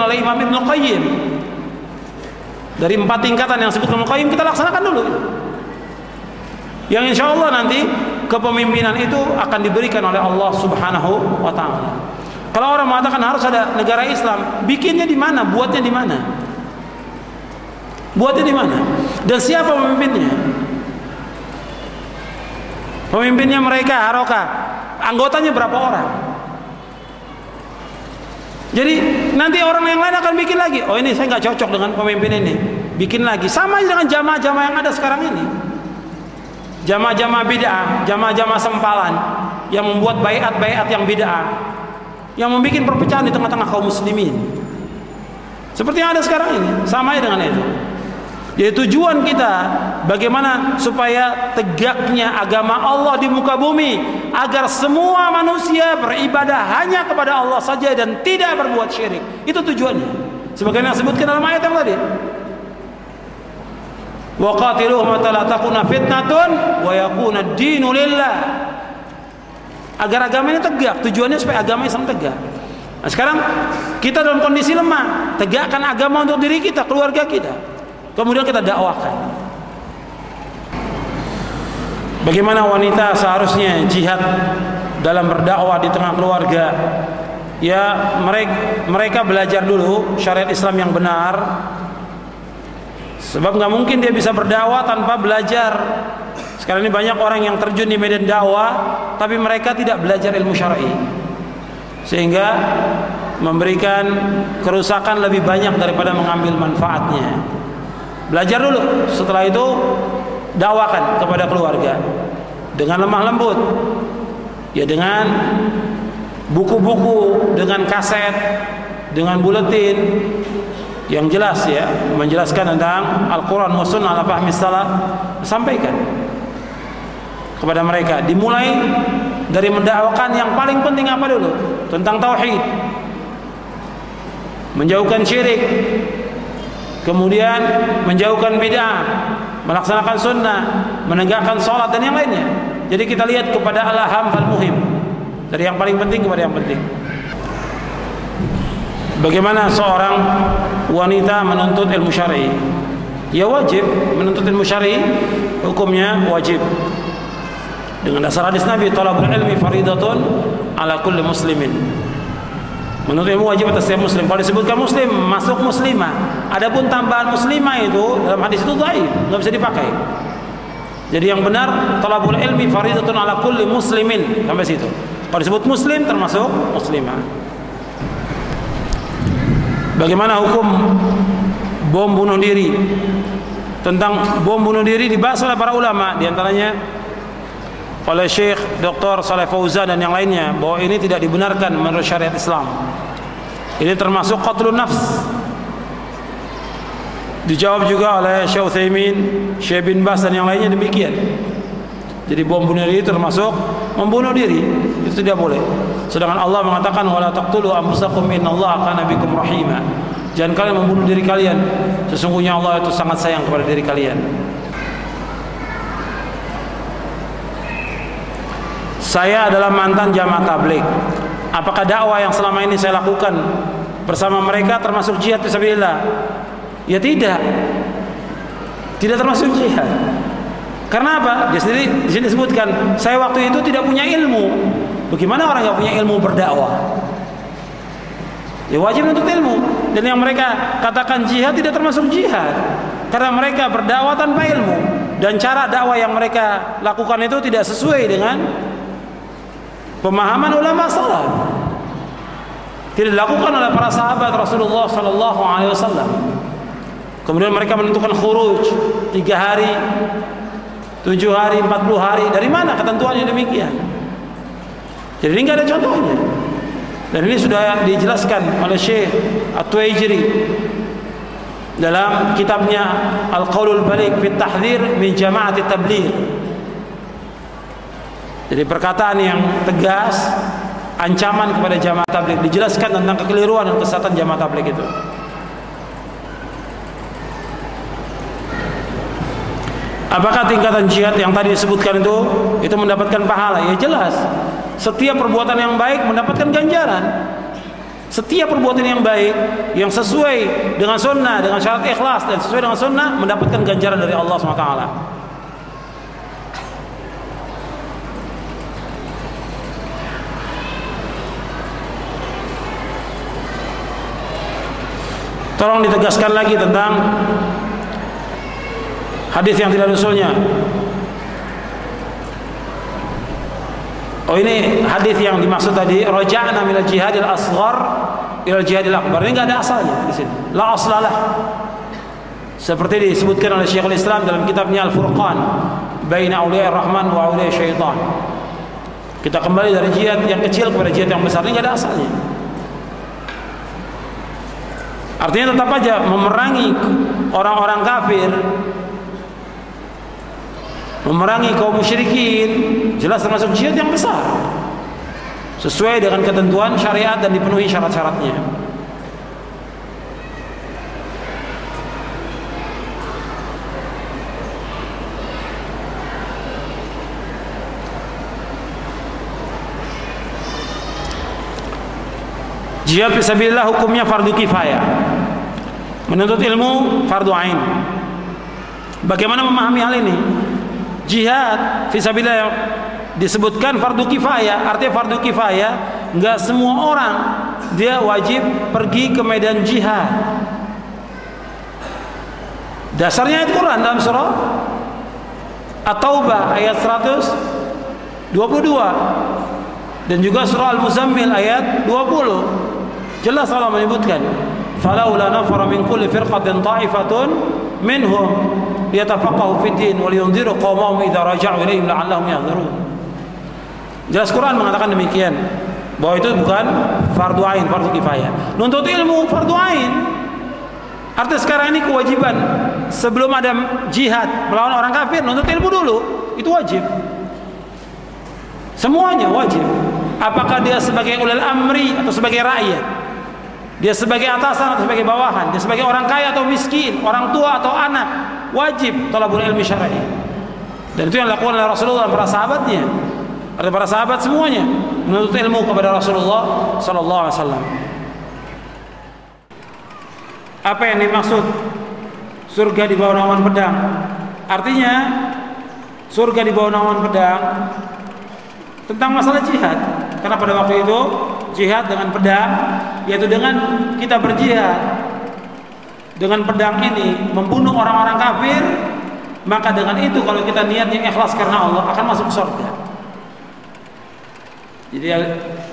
oleh Imam Ibnu Qayyim. Dari 4 tingkatan yang disebut Ibnu Qayyim kita laksanakan dulu. Yang insya Allah nanti kepemimpinan itu akan diberikan oleh Allah Subhanahu wa Ta'ala. Kalau orang mengatakan harus ada negara Islam, bikinnya di mana? Buatnya di mana? Buatnya di mana? Dan siapa pemimpinnya? Pemimpinnya mereka Haroka, anggotanya berapa orang? Jadi nanti orang yang lain akan bikin lagi. Oh ini saya nggak cocok dengan pemimpin ini, bikin lagi. Sama dengan jamaah-jamaah yang ada sekarang ini. Jamaah-jamaah bid'ah, jamaah-jamaah sempalan yang membuat baiat-baiat yang bid'ah, yang membuat perpecahan di tengah-tengah kaum muslimin. Seperti yang ada sekarang ini, sama dengan itu. Jadi tujuan kita bagaimana supaya tegaknya agama Allah di muka bumi, agar semua manusia beribadah hanya kepada Allah saja dan tidak berbuat syirik. Itu tujuannya. Sebagaimana yang disebutkan dalam ayat yang tadi. Wa qatiluhum hatta la takuna fitnatun wa yakuna ad-dinu lillah. Agar agama ini tegak, tujuannya supaya agama Islam tegak. Nah, sekarang kita dalam kondisi lemah, tegakkan agama untuk diri kita, keluarga kita. Kemudian kita dakwakan. Bagaimana wanita seharusnya jihad dalam berdakwah di tengah keluarga? Ya, mereka belajar dulu syariat Islam yang benar. Sebab nggak mungkin dia bisa berdakwah tanpa belajar. Sekarang ini banyak orang yang terjun di medan dakwah, tapi mereka tidak belajar ilmu syar'i, sehingga memberikan kerusakan lebih banyak daripada mengambil manfaatnya. Belajar dulu, setelah itu dakwakan kepada keluarga dengan lemah lembut, ya dengan buku-buku, dengan kaset, dengan buletin yang jelas ya, menjelaskan tentang Al-Quran wa Sunnah ala fahmi salaf. Sampaikan kepada mereka. Dimulai dari mendakwakan yang paling penting apa dulu? Tentang tauhid, menjauhkan syirik, kemudian menjauhkan bid'ah, melaksanakan sunnah, menegakkan sholat dan yang lainnya. Jadi kita lihat kepada al-aham fal-muhim, dari yang paling penting kepada yang penting. Bagaimana seorang wanita menuntut ilmu syar'i? Ya wajib menuntut ilmu syar'i, hukumnya wajib. Dengan dasar hadis Nabi, talabul ilmi faridatun ala kulli muslimin. Menuntut ilmu wajib atas setiap muslim. Kalau disebutkan muslim, masuk muslimah. Adapun tambahan muslimah itu dalam hadis itu dhaif, enggak bisa dipakai. Jadi yang benar talabul ilmi faridatun ala kulli muslimin, sampai situ. Kalau disebut muslim termasuk muslimah. Bagaimana hukum bom bunuh diri? Tentang bom bunuh diri dibahas oleh para ulama, di antaranya oleh Syekh Dr. Saleh Fauzan dan yang lainnya, bahwa ini tidak dibenarkan menurut syariat Islam. Ini termasuk qatlun nafs. Dijawab juga oleh Syekh Utsaimin, Syekh bin Bas dan yang lainnya demikian. Jadi bom bunuh diri termasuk membunuh diri, itu tidak boleh. Sedangkan Allah mengatakan wala taqtulu anfusakum innallaha kana bikum rahima. Jangan kalian membunuh diri kalian, sesungguhnya Allah itu sangat sayang kepada diri kalian. Saya adalah mantan jamaah tabligh. Apakah dakwah yang selama ini saya lakukan bersama mereka termasuk jihad fisabilillah? Ya tidak. Tidak termasuk jihad. Karena apa? Dia sendiri di sini disebutkan, saya waktu itu tidak punya ilmu. Bagaimana orang yang punya ilmu berdakwah? Ya wajib untuk ilmu. Dan yang mereka katakan jihad tidak termasuk jihad, karena mereka berdakwah tanpa ilmu, dan cara dakwah yang mereka lakukan itu tidak sesuai dengan pemahaman ulama salaf. Tidak dilakukan oleh para sahabat Rasulullah sallallahu alaihi wasallam. Kemudian mereka menentukan khuruj 3 hari, 7 hari, 40 hari. Dari mana ketentuannya demikian? Jadi ini nggak ada contohnya. Dan ini sudah dijelaskan oleh Syekh At-Tuwaijiri dalam kitabnya Al-Qaulul Baliq fi Tahdhir min Jama'ati Tabligh. Jadi perkataan yang tegas, ancaman kepada jamaah tabligh, dijelaskan tentang kekeliruan dan kesesatan jamaah tabligh itu. Apakah tingkatan jihad yang tadi disebutkan itu mendapatkan pahala? Ya jelas. Setiap perbuatan yang baik mendapatkan ganjaran. Setiap perbuatan yang baik, yang sesuai dengan sunnah, dengan syarat ikhlas dan sesuai dengan sunnah, mendapatkan ganjaran dari Allah SWT. Tolong ditegaskan lagi tentang hadis yang tidak ada usulnya. Oh, ini hadis yang dimaksud tadi, raja'na minal jihadil asghar ilal jihadil akbar. Ini enggak ada asalnya di sini. La aslalah. Seperti disebutkan oleh Syekhul Islam dalam kitabnya Al-Furqan baina auliya'ir rahman wa auliya'isy syaitan. Kita kembali dari jihad yang kecil kepada jihad yang besar. Ini enggak ada asalnya. Artinya tetap aja memerangi orang-orang kafir, memerangi kaum musyrikin, jelas termasuk jihad yang besar sesuai dengan ketentuan syariat dan dipenuhi syarat-syaratnya. Jihad fisabilillah hukumnya fardu kifayah. Menuntut ilmu fardu ain. Bagaimana memahami hal ini? Jihad fisabilillah yang disebutkan fardu kifayah, artinya fardu kifayah enggak semua orang dia wajib pergi ke medan jihad. Dasarnya ayat Quran dalam surah At-Taubah ayat 122 dan juga surah Al-Muzammil ayat 20. Jelas Allah menyebutkan, "Falaula nafara min kulli firqatin ta'ifatun minhum liyatafaqahu fid din wa liyunziru qaumahum idza raja'u ilaihim la'allahum yahdharun." Jelas Quran mengatakan demikian, bahwa itu bukan fardu ain, fardu kifayah. Nuntut ilmu fardu ain. Artinya sekarang ini kewajiban sebelum ada jihad melawan orang kafir, nuntut ilmu dulu, itu wajib. Semuanya wajib. Apakah dia sebagai ulil amri atau sebagai rakyat? Dia sebagai atasan atau sebagai bawahan, dia sebagai orang kaya atau miskin, orang tua atau anak, wajib talabul ilmi syar'i. Dan itu yang dilakukan oleh Rasulullah dan para sahabatnya. Ada para sahabat semuanya menuntut ilmu kepada Rasulullah sallallahu alaihi wasallam. Apa yang dimaksud surga di bawah naungan pedang? Artinya surga di bawah naungan pedang tentang masalah jihad. Karena pada waktu itu jihad dengan pedang, yaitu dengan kita berjihad dengan pedang ini membunuh orang-orang kafir, maka dengan itu kalau kita niatnya ikhlas karena Allah akan masuk surga. Jadi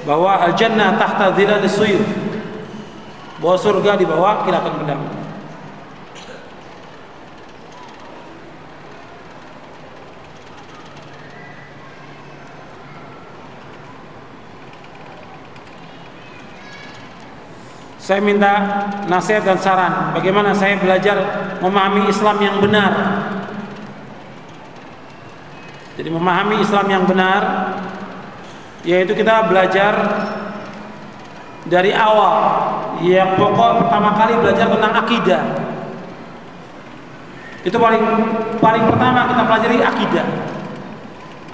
bahwa al-jannah tahta dhilalis suyuf, bahwa surga di bawah kilatan pedang. Saya minta nasihat dan saran bagaimana saya belajar memahami Islam yang benar. Jadi memahami Islam yang benar yaitu kita belajar dari awal. Yang pokok pertama kali belajar tentang akidah. Itu paling pertama kita pelajari akidah.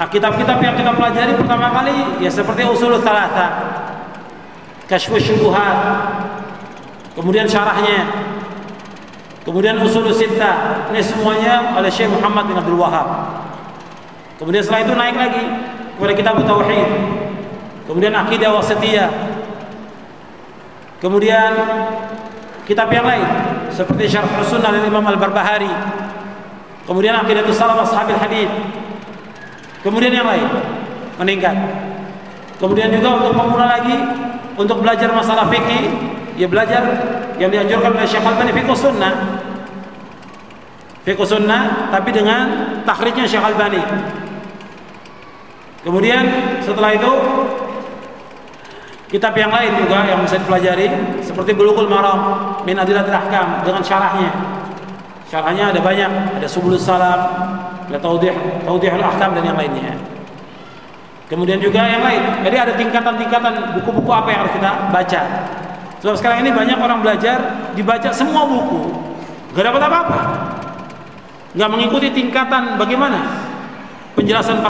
Kitab-kitab yang kita pelajari pertama kali ya seperti Ushulul Tsalatsa, Kasyfus Syubuhat, kemudian syarahnya, kemudian Ushulus Sittah. Ini semuanya oleh Syekh Muhammad bin Abdul Wahhab. Kemudian setelah itu naik lagi kepada kitab Tauhid, kemudian Aqidah Wasithiyah, kemudian kitab yang lain seperti Syarh Sunnah dari Imam Al-Barbahari, kemudian Aqidatus Salaf Ashabil Hadits, kemudian yang lain meningkat. Kemudian juga untuk pemula lagi untuk belajar masalah fikih, ya belajar yang dianjurkan oleh Syekh Al-Albani Fiqh Sunnah. Fiqh Sunnah tapi dengan takhrijnya Syekh Al-Albani. Kemudian setelah itu kitab yang lain juga yang bisa dipelajari seperti Bulughul Maram min Adillatil Ahkam dengan syarahnya. Syarahnya ada banyak, ada Subulus Salam, ada Tawdihul Ahkam dan yang lainnya. Kemudian juga yang lain. Jadi ada tingkatan-tingkatan buku-buku apa yang harus kita baca. Sebab sekarang ini banyak orang belajar dibaca semua buku, gak dapat apa-apa, gak mengikuti tingkatan bagaimana penjelasan